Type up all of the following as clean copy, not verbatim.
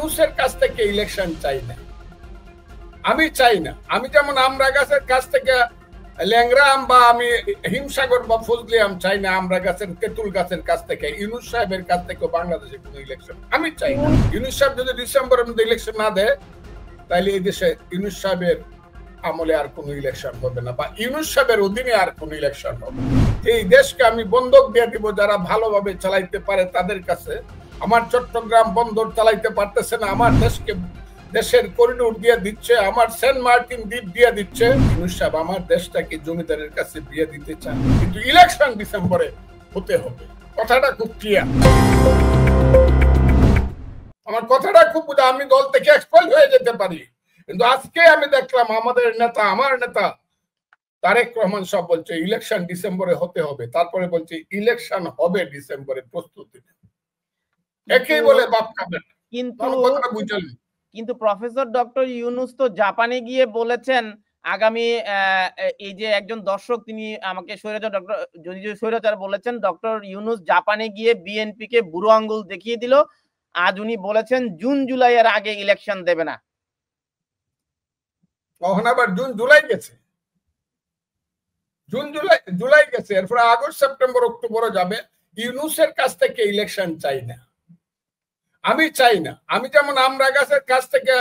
ইউনূসের কাছ থেকে ইলেকশন চাই না, আমি চাই না। আমি যেমন আমরা গাছের কাছ থেকে ল্যাংরা আম বা আমি হিমসাগর বা ফজলি আম চাই না, আমরা গাছের তেঁতুল গাছের কাছ থেকে ইউনূস সাহেবের কাছ থেকে বাংলাদেশে কোনো ইলেকশন আমি চাই না। ইউনূস সাহেব যদি ডিসেম্বরের মধ্যে ইলেকশন না দেয়, তাহলে এই দেশে ইউনূস সাহেবের আমলে আর কোনো ইলেকশন হবে না, বা ইউনূস সাহেবের অধীনে আর কোনো ইলেকশন হবে না। এই দেশকে আমি বন্ধক দিয়ে দিব যারা ভালোভাবে চালাইতে পারে তাদের কাছে। আমার চট্টগ্রাম বন্দর চালাইতে পারতেছে না, আমার দেশকে দেশের করিডোর দিয়ে দিচ্ছে, আমার সেন্ট মার্টিন দ্বীপ দিয়ে দিচ্ছে। ইউনূস সাহেব আমার দেশটাকে জমিদারের কাছে দিয়ে দিতে চান, কিন্তু ইলেকশন ডিসেম্বরে হতে হবে। কথাটা খুব ক্লিয়ার, আমার কথাটা খুব বুঝা। আমি দল থেকে এক্সপেল হয়ে যেতে পারি, কিন্তু আজকে আমি দেখলাম আমাদের নেতা, আমার নেতা তারেক রহমান সব বলছে ইলেকশন ডিসেম্বরে হতে হবে, তারপরে বলছে ইলেকশন হবে ডিসেম্বরে, প্রস্তুতি একই বলে বাপ খাবেন। কিন্তু প্রফেসর ডক্টর ইউনূস তো জাপানে গিয়ে বলেছেন আগামী এই যে একজন দর্শক তিনি আমাকে স্বৈরাচার বলেছেন, ডক্টর ইউনূস জাপানে গিয়ে বিএনপি কে বুড়ো আঙ্গুল দেখিয়ে দিল। আজ উনি বলেছেন জুন জুলাই এর আগে ইলেকশন দেবে না। তখন আবার জুন জুলাই গেছে, জুন জুলাই গেছে, এরপরে আগস্ট সেপ্টেম্বর অক্টোবরে যাবে। ইউনূসের কাছ থেকে ইলেকশন চাই না, আমি চাই না। আমি যেমন আমরা গাছের কাছ থেকে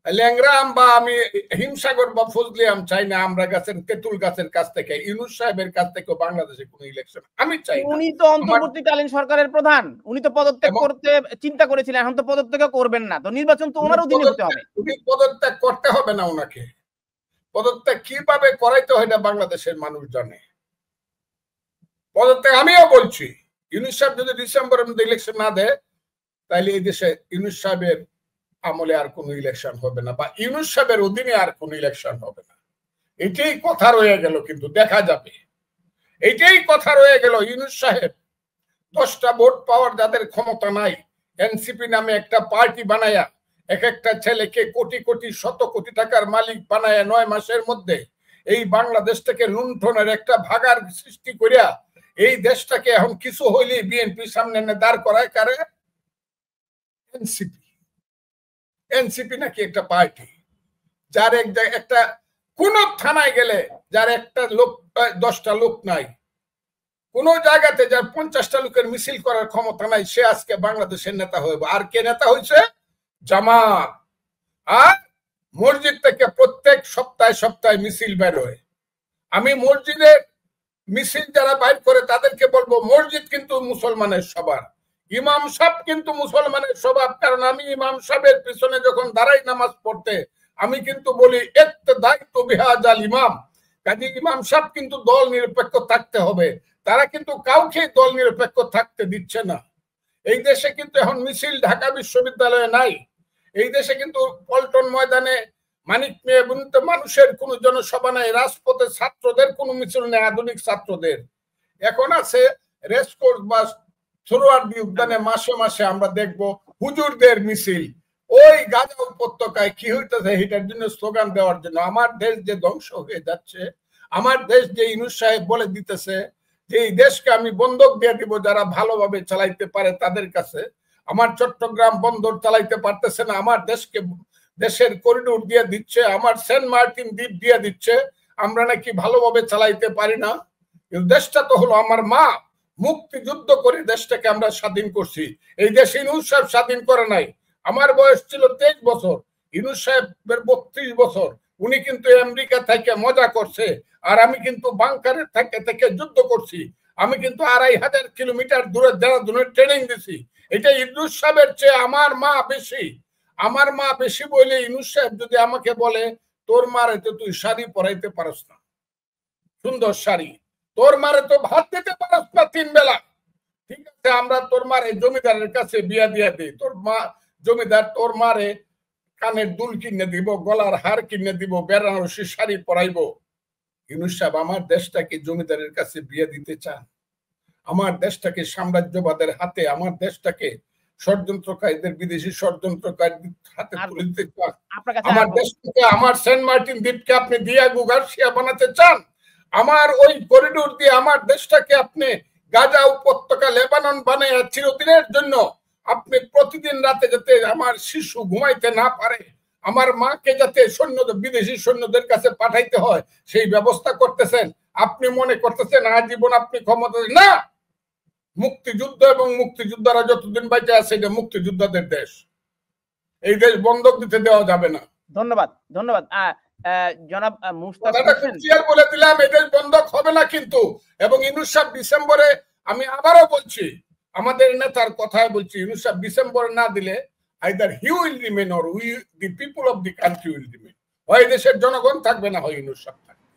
ল্যাংরা আম বা আমি হিমসাগর বা ফজলি আম চাই না, আমরা গাছের তেঁতুল গাছের কাছ থেকে ইউনূস সাহেবের কাছ থেকে বাংলাদেশে কোনো ইলেকশন আমি চাই না। উনি তো অন্তর্বর্তীকালীন সরকারের প্রধান, উনি তো পদত্যাগ করতে চিন্তা করেছিলেন, এখন তো পদত্যাগ করবেন না, তো নির্বাচন তো ওনার অধীনে হতে হবে। উনি পদত্যাগ করতে হবে না, ওনাকে পদত্যাগ কিভাবে করাইতে হয় না বাংলাদেশের মানুষ জানে। পদত্যাগ আমিও বলছি, ইউনূস সাহেব যদি ডিসেম্বরের মধ্যে ইলেকশন না দেয়, তাইলে এই দেশে ইউনূস সাহেবের আমলে আর কোনো ইলেকশন হবে না, বা ইউনূস সাহেবের অধীনে আর কোনো ইলেকশন হবে না। এটাই কথা রয়ে গেল, কিন্তু দেখা যাবে। এটাই কথা রয়ে গেল। ইউনূস সাহেব 10টা ভোট পাওয়ার যাদের ক্ষমতা নাই, এনসিপি নামে একটা পার্টি বানায়া এক একটা ছেলেকে কোটি কোটি শত কোটি টাকার মালিক বানায়া 9 মাসের মধ্যে এই বাংলাদেশটাকে লুণ্ঠনের একটা ভাগার সৃষ্টি করিয়া এই দেশটাকে এখন কিছু হইলেই বিএনপি সামনে এনে দাঁড় করায় কারে? এনসিপি। এনসিপি নাকি একটা পার্টি যার একটা কোন থানায় গেলে যার একটা লোক 10টা লোক নাই, কোন জায়গাতে যার 50টা লোকের মিছিল করার ক্ষমতা নাই, সে আজকে বাংলাদেশের নেতা হইব। আর কে নেতা হয়েছে? জামাত। আর মসজিদ থেকে প্রত্যেক সপ্তাহে সপ্তাহে মিছিল বের হয়। আমি মসজিদের মিছিল যারা বাইর করে তাদেরকে বলবো, মসজিদ কিন্তু মুসলমানের সবার, ইমাম সাহেব কিন্তু মুসলমানের স্বভাব। কারণ আমি ইমাম সাহেবের পিছনে যখন দাঁড়াই নামাজ পড়তে, আমি কিন্তু বলি ইক্তদাইতু বিহাযাল ইমাম, কাজী ইমাম সাহেব কিন্তু দল নিরপেক্ষ থাকতে হবে। তারা কিন্তু কাউকে দল নিরপেক্ষ থাকতে দিচ্ছে না। এই দেশে কিন্তু এখন মিছিল ঢাকা বিশ্ববিদ্যালয়ে নাই, এই দেশে কিন্তু পল্টন ময়দানে মানিক মেয়ে বন্ধু মানুষের কোন জনসভা নাই, রাজপথে ছাত্রদের কোন মিছিল নেই, আধুনিক ছাত্রদের। এখন আছে রেসকোর্স বা সোহরাওয়ার্দী উদ্যানে মাসে মাসে আমরা দেখবো হুজুরদের মিছিল। ওই গাজা উপত্যকায় কি হইতেছে এটার জন্য স্লোগান দেওয়ার জন্য। আমার দেশ যে ধ্বংস হয়ে যাচ্ছে, আমার দেশ যে ইউনূস সাহেব বলে দিতেছে যে এই দেশকে আমি বন্ধক দিয়ে দিব যারা ভালোভাবে চালাইতে পারে তাদের কাছে। আমার চট্টগ্রাম বন্দর চালাইতে পারতেছে না, আমার দেশকে দেশের করিডোর দিয়ে দিচ্ছে, আমার সেন্ট মার্টিন দ্বীপ দিয়ে দিচ্ছে, আমরা নাকি ভালোভাবে চালাইতে পারি না। কিন্তু দেশটা তো হলো আমার মা, মুক্তিযুদ্ধ করে দেশটাকে আমরা স্বাধীন করছি। এই দেশ ইউনূস সাহেব স্বাধীন করে নাই। আমার বয়স ছিল 23 বছর, ইউনূস সাহেবের 32 বছর। উনি কিন্তু আমেরিকা থেকে মজা করছে, আর আমি কিন্তু বাংকারের থেকে যুদ্ধ করছি। আমি কিন্তু 2500 কিলোমিটার দূরে দেহরাদূনের ট্রেনিং দিছি। এটা ইউনূস সাহেবের চেয়ে আমার মা বেশি। আমার মা বেশি বলে ইউনূস সাহেব যদি আমাকে বলে তোর মারে তো তুই শাড়ি পরাইতে পারস না, সুন্দর শাড়ি, তোর মারে তো ভাত দিতে পারস না 3 বেলা, ঠিক আছে আমরা তোর মারে জমিদারের কাছে বিয়া দিয়া দিই, তোর মা জমিদার তোর মারে কানের দুল কিনে দিব, গলার হার কিনে দিব, বেনারসি শাড়ি পরাইবো। ইউনূস সাহেব আমার দেশটাকে জমিদারের কাছে বিয়ে দিতে চান, আমার দেশটাকে সাম্রাজ্যবাদের হাতে, আমার দেশটাকে ষড়যন্ত্রকারীদের, বিদেশি ষড়যন্ত্রকারীদের হাতে তুলে দিতে চান। আমার দেশটাকে, আমার সেন্ট মার্টিন দ্বীপকে আপনি দিয়াগো গার্সিয়া বানাতে চান। আমার ওই করিডোর দিয়ে আমার দেশটাকে আপনি গাজা উপত্যকা লেবানন বানায় চিরদিনের জন্য আপনি প্রতিদিন রাতে যাতে আমার শিশু ঘুমাইতে না পারে, আমার মাকে যাতে সৈন্যদের, বিদেশি সৈন্যদের কাছে পাঠাইতে হয়, সেই ব্যবস্থা করতেছেন। আপনি মনে করতেছেন আজীবন আপনি ক্ষমতা, না, মুক্তিযুদ্ধ এবং মুক্তিযোদ্ধারা যতদিন বাইচে আছে এটা মুক্তিযোদ্ধাদের দেশ, এই দেশ বন্ধক দিতে দেওয়া যাবে না। ধন্যবাদ, ধন্যবাদ। জনাব মুশতাক হোসেন, বলে দিলাম এই দেশ বন্ধক হবে না কিন্তু। এবং ইউনূস সাহেব ডিসেম্বরে, আমি আবারও বলছি, আমাদের নেতার কথায় বলছি, ইউনূস সাহেব ডিসেম্বরে না দিলে either he will remain or we the people of the country will remain। হয় দেশের জনগণ থাকবে, না হয় ইউনূস সাহেব থাকবে,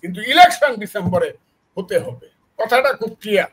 কিন্তু ইলেকশন ডিসেম্বরে হতে হবে, কথাটা খুব ক্লিয়ার।